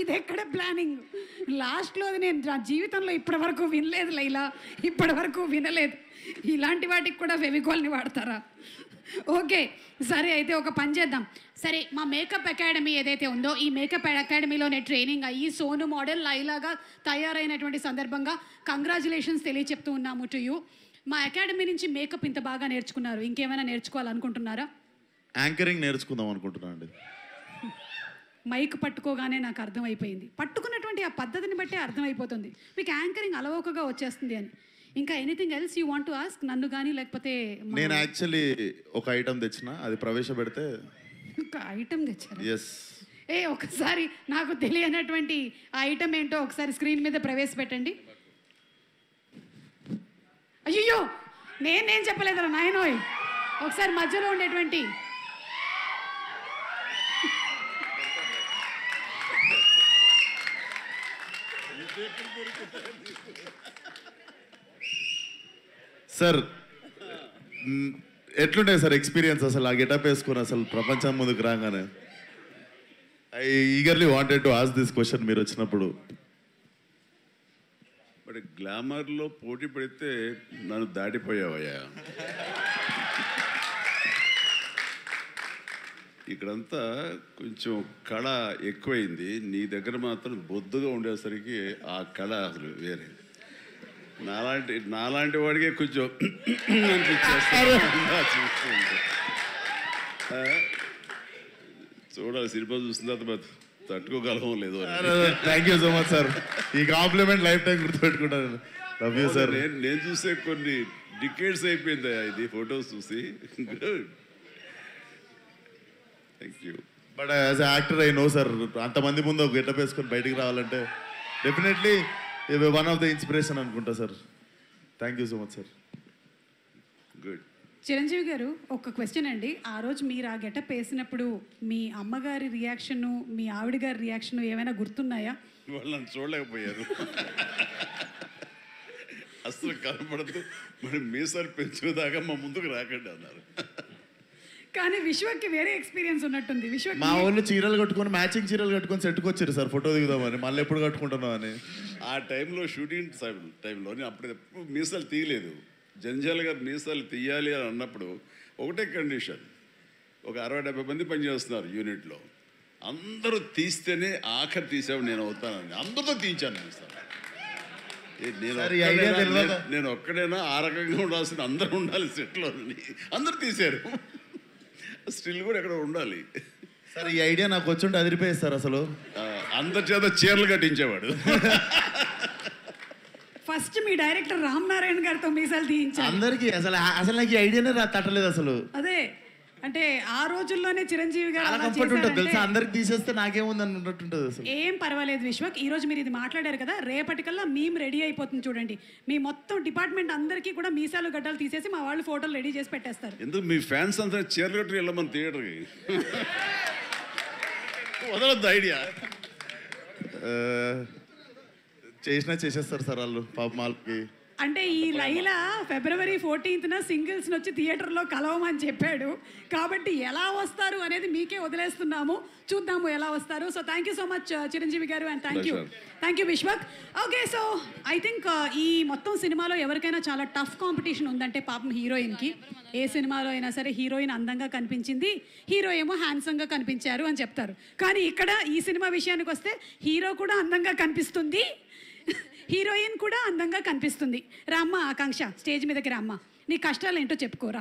ఇది ఎక్కడ ప్లానింగ్? లాస్ట్లో నేను నా జీవితంలో ఇప్పటి వరకు వినలేదు లైలా, ఇప్పటి వరకు వినలేదు. ఇలాంటి వాటికి కూడా ఫెవికాల్ని వాడతారా? ఓకే సరే, అయితే ఒక పని చేద్దాం. సరే, మా మేకప్ అకాడమీ ఏదైతే ఉందో ఈ మేకప్ అకాడమీలోనే ట్రైనింగ్ అయ్యి సోను మోడల్ లైలాగా తయారైనటువంటి సందర్భంగా కంగ్రాచులేషన్స్ తెలియచెప్తూ ఉన్నాము టు యూ. మా అకాడమీ నుంచి మేకప్ ఇంత బాగా నేర్చుకున్నారు, ఇంకేమైనా నేర్చుకోవాలనుకుంటున్నారా? యాంకరింగ్ నేర్చుకుందాం అనుకుంటున్నాను అండి. మైక్ పట్టుకోగానే నాకు అర్థమైపోయింది, పట్టుకున్నటువంటి ఆ పద్ధతిని బట్టి అర్థమైపోతుంది మీకు యాంకరింగ్ అలవోకగా వచ్చేస్తుంది అని. ఇంకా anything else you want to ask నన్ను కానీ, లేకపోతే? నేను యాక్చువల్లీ ఒక ఐటమ్ తెచ్చిన, అది ప్రవేశపెడితే. ఒక ఐటమ్ తెచ్చారు? ఎస్. ఒకసారి నాకు తెలియనటువంటి ఆ ఐటమ్ ఏంటో ఒకసారి స్క్రీన్ మీద ప్రవేశపెట్టండి. అయ్యో, నేనేం చెప్పలేదురా నాయనోయ్. ఒకసారి మధ్యలో ఉండేటువంటి సార్ ఎట్లుండే సార్ ఎక్స్పీరియన్స్ అసలు ఆ గెటప్ వేసుకుని అసలు ప్రపంచం ముందుకు రాగానే? I eagerly wanted to ask this question మీరు వచ్చినప్పుడు. బట్ గ్లామర్లో పోటీ పడితే నన్ను దాటిపోయావయ్యా. ఇక్కడంతా కొంచెం కళ ఎక్కువైంది, నీ దగ్గర మాత్రం బొద్దుగా ఉండేసరికి ఆ కళ అసలు వేరే. నాలాంటి వాడికే కొంచెం చూడాలి, సినిమా చూసిన తర్వాత తట్టుకోగలమో లేదో. Thank you so much sir, ఈ కాంప్లిమెంట్ లైఫ్ టైం గుర్తుపెట్టుకుంటాను. Love you sir. నేను చూసే కొన్ని డికేట్స్ అయిపోయింది ఇది ఫొటోస్ చూసి. Thank you. But as actor I know sir, అంతమంది ముందు ఒక గెటప్ వేసుకొని బయటికి రావాలంటే definitely one of the inspiration అనుకుంటా sir. Thank you so much sir. Good. Chiranjeevi garu, ఒక క్వశ్చన్ అండి. ఆ రోజు మీరు ఆ గెటప్ వేసినప్పుడు మీ అమ్మగారి రియాక్షను, మీ ఆవిడ గారి రియాక్షను ఏమైనా గుర్తున్నాయా? వాళ్ళు నన్ను చూడలేకపోయారు, అసలు కనపడదు, మరి మీసాలు పెంచుదాకా మా ముందుకు రాకండి అన్నారు. కానీ విశ్వక్కి వేరే ఎక్స్పీరియన్స్ ఉన్నట్టుంది. విశ్వక్ మా వాళ్ళు చీరలు కట్టుకొని మ్యాచింగ్ చీరలు కట్టుకొని సెట్కి వచ్చారు సార్ ఫోటో దిగుదామని. మళ్ళీ ఎప్పుడు కట్టుకుంటున్నాం అని. ఆ టైంలో షూటింగ్ టైంలో నేను అప్పుడు మీసాలు తీయలేదు. జంజాల్ గారు మీసాలు తీయాలి అని అన్నప్పుడు ఒకటే కండిషన్, ఒక 60-70 మంది పనిచేస్తున్నారు యూనిట్లో, అందరూ తీస్తేనే ఆఖరి తీసావు నేను అవుతానని అందరితో తీయించాను మీసాలు. నేను ఒక్కడైనా ఆ రకంగా ఉండాల్సిన అందరూ ఉండాలి సెట్లో, అందరూ తీశారు. స్టిల్ కూడా ఎక్కడ ఉండాలి సార్. ఈ ఐడియా నాకు వచ్చుంటే అదిరిపోయేది సార్. అసలు అందరి చేత చీరలు కట్టించేవాడు. ఫస్ట్ మీ డైరెక్టర్ రామ్ నారాయణ గారితో మీసాలు తీయించారు అందరికి. అసలు నాకు ఈ ఐడియానే తట్టలేదు అసలు. అదే అంటే ఆ రోజుల్లోనే చిరంజీవి గారు కంఫర్ట్ ఉంటుంది తెలుసా, అందరికి తీసేస్తే నాకేముంది అన్నట్టుంటుంది అసలు. ఏం పర్వాలేదు విశ్వక్, ఈ రోజు మీరు ఇది మాట్లాడారు కదా, రేపటికల్లా మేము రెడీ అయిపోతుంది చూడండి. మీ మొత్తం డిపార్ట్మెంట్ అందరికీ కూడా మీసాలు గడ్డలు తీసేసి మా వాళ్ళు ఫోటోలు రెడీ చేసి పెట్టేస్తారు. ఎందుకు మీ ఫ్యాన్స్ అంతా చీరలు కట్టి వెళ్ళమని థియేటర్కి వదలొద్దు ఐడియా. చేసేస్తారు సార్ వాళ్ళు పాప మాల్కి. అంటే ఈ లైలా February 14th సింగిల్స్ని వచ్చి థియేటర్లో కలవమని చెప్పాడు కాబట్టి ఎలా వస్తారు అనేది మీకే వదిలేస్తున్నాము, చూద్దాము ఎలా వస్తారు. So thank you so much Chiranjeevi garu, and thank you Vishwak. Okay, so I think ఈ మొత్తం సినిమాలో ఎవరికైనా చాలా టఫ్ కాంపిటీషన్ ఉందంటే పాపం హీరోయిన్కి. ఏ సినిమాలో అయినా సరే హీరోయిన్ అందంగా కనిపించింది, హీరో ఏమో హ్యాండ్సమ్గా కనిపించారు అని చెప్తారు. కానీ ఇక్కడ ఈ సినిమా విషయానికి వస్తే హీరో కూడా అందంగా కనిపిస్తుంది, హీరోయిన్ కూడా అందంగా కనిపిస్తుంది. రామ్మ ఆకాంక్ష, స్టేజ్ మీదకి రామ్మ, నీ కష్టాలు ఏంటో చెప్పుకోరా.